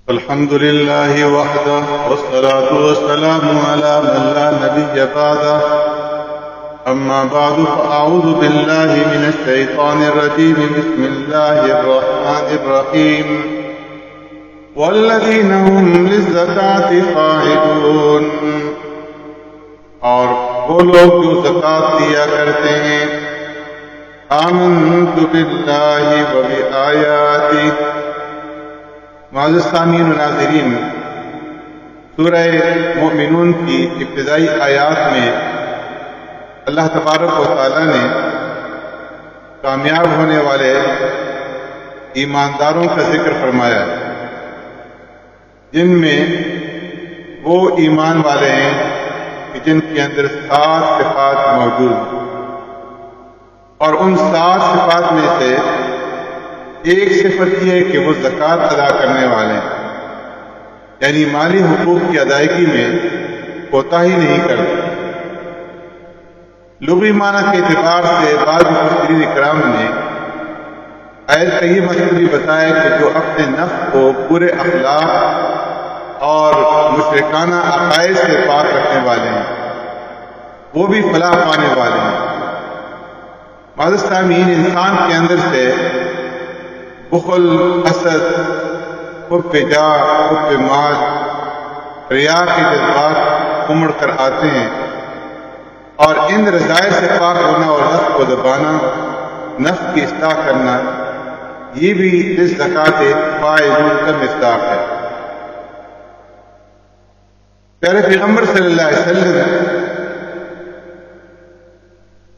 الحمد لله وحده والصلاة والسلام على من لا نبي بعده أما بعد فأعوذ بالله من الشيطان الرجيم بسم الله الرحمن الرحيم والذين هم للزكاة فاعلون اور وہ لوگ جو زکوٰۃ دیا کرتے ہیں آمنت باللہ وبآیاتہ۔ معزز سامعین و ناظرین، سورہ مومنون کی ابتدائی آیات میں اللہ تبارک و تعالی نے کامیاب ہونے والے ایمانداروں کا ذکر فرمایا ہے، جن میں وہ ایمان والے ہیں کہ جن کے اندر 7 صفات موجود ہیں، اور ان 7 صفات میں سے ایک صفت یہ ہے کہ وہ زکوٰۃ ادا کرنے والے ہیں، یعنی مالی حقوق کی ادائیگی میں کوتاہی نہیں کرتے۔ لغوی معنی کے اعتبار سے بعض مفسرین کرام نے آیت کا یہ مطلب بھی بتایا کہ جو اپنے نفس کو پورے اخلاق اور مشرکانہ عقائد سے پاک رکھنے والے ہیں، وہ بھی فلاح پانے والے ہیں۔ معزز سامعین، انسان کے اندر سے بخل، حسد، حب جاہ، حب مال، ریا کے جذبات امڑ کر آتے ہیں، اور ان رذائل سے پاک ہونا اور نفس کو دبانا، نفس کی اصلاح کرنا، یہ بھی اس زکوٰۃ فاعلون کا مصداق ہے۔ پیارے پیغمبر صلی اللہ علیہ وسلم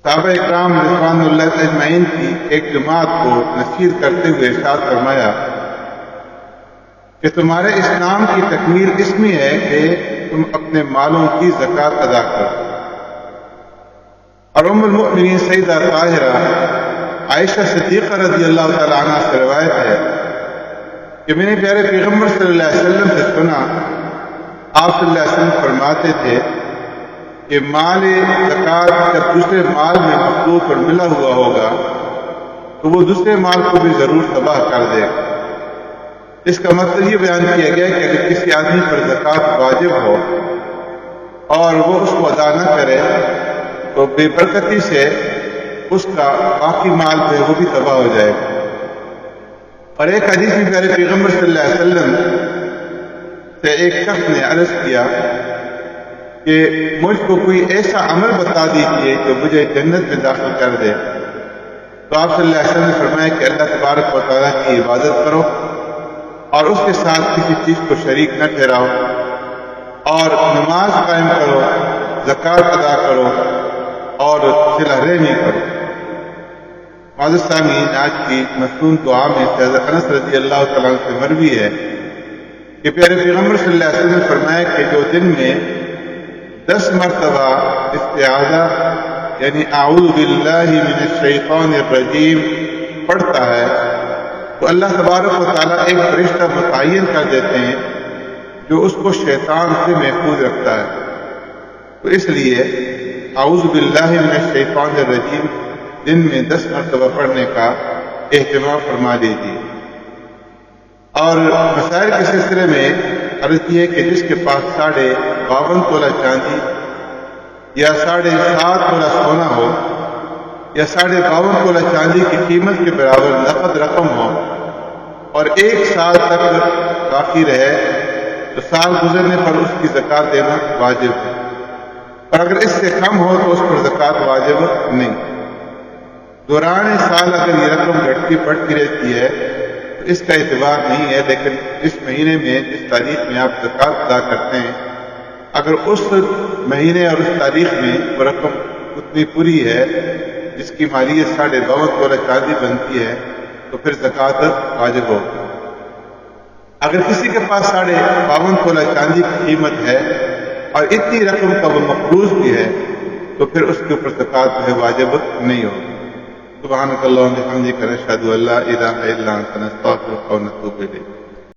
صحابہ اکرام رضوان اللہ اجمعین کی ایک جماعت کو نصیحت کرتے ہوئے ارشاد فرمایا کہ تمہارے اسلام کی تکمیل اس میں ہے کہ تم اپنے مالوں کی زکوٰۃ ادا کرو۔ اور ام المؤمنین سیدہ طاہرہ عائشہ صدیقہ رضی اللہ تعالی عنہ سے روایت ہے کہ میں نے پیارے پیغمبر صلی اللہ علیہ وسلم سے سنا، آپ صلی اللہ علیہ وسلم فرماتے تھے کہ مال زکوٰۃ جب دوسرے مال میں مخلوط اور ملا ہوا ہوگا تو وہ دوسرے مال کو بھی ضرور تباہ کر دے گا۔ اس کا مطلب یہ بیان کیا گیا کہ اگر کسی آدمی پر زکوٰۃ واجب ہو اور وہ اس کو ادا نہ کرے تو بے برکتی سے اس کا باقی مال جو ہے وہ بھی تباہ ہو جائے گا۔ اور ایک حدیث میں پیارے پیغمبر صلی اللہ علیہ وسلم سے ایک شخص نے عرض کیا کہ مجھ کو کوئی ایسا عمل بتا دیجیے جو مجھے جنت میں داخل کر دے، تو آپ صلی اللہ علیہ وسلم نے فرمایا کہ اللہ تبارک و تعالیٰ کی عبادت کرو اور اس کے ساتھ کسی چیز کو شریک نہ ٹھہراؤ، اور نماز قائم کرو، زکوٰۃ ادا کرو اور صلہ رحمی کرو۔ معزز سامعین، آج کی مصنون دعا میں حضرت انس رضی اللہ تعالیٰ عنہ سے مروی ہے کہ پیارے پیغمبر صلی اللہ علیہ وسلم نے فرمایا کہ جو دن میں 10 مرتبہ استعاذہ یعنی اعوذ باللہ من الشیطان الرجیم پڑھتا ہے تو اللہ تبارک و تعالیٰ ایک فرشتہ متعین کر دیتے ہیں جو اس کو شیطان سے محفوظ رکھتا ہے۔ تو اس لیے اعوذ باللہ من الشیطان الرجیم دن میں 10 مرتبہ پڑھنے کا اہتمام فرما دیجیے۔ اور مسائل کے سلسلے میں عرض یہ ہے کہ جس کے پاس 52.5 تولہ چاندی یا 7.5 تولہ سونا ہو یا 52.5 تولہ چاندی کی قیمت کے برابر نقد رقم ہو اور 1 سال تک باقی رہے تو سال گزرنے پر اس کی زکوٰۃ دینا واجب ہے، اور اگر اس سے کم ہو تو اس پر زکوٰۃ واجب نہیں۔ دوران سال اگر یہ رقم گھٹتی بڑھتی رہتی ہے تو اس کا اعتبار نہیں ہے، لیکن اس مہینے میں جس تاریخ میں آپ زکوٰۃ ادا کرتے ہیں اگر اس مہینے اور اس تاریخ میں وہ رقم اتنی پوری ہے جس کی مالیت 52.5 تولہ چاندی بنتی ہے تو پھر زکوٰۃ واجب ہوگی۔ اگر کسی کے پاس 52.5 تولہ چاندی کی قیمت ہے اور اتنی رقم کا وہ مقروض بھی ہے تو پھر اس کے اوپر زکوٰۃ جو ہے واجب نہیں ہوگی۔ سبحانک اللہم و بحمدک، نشہد ان لا الہ الا انت، نستغفرک و نتوب الیک۔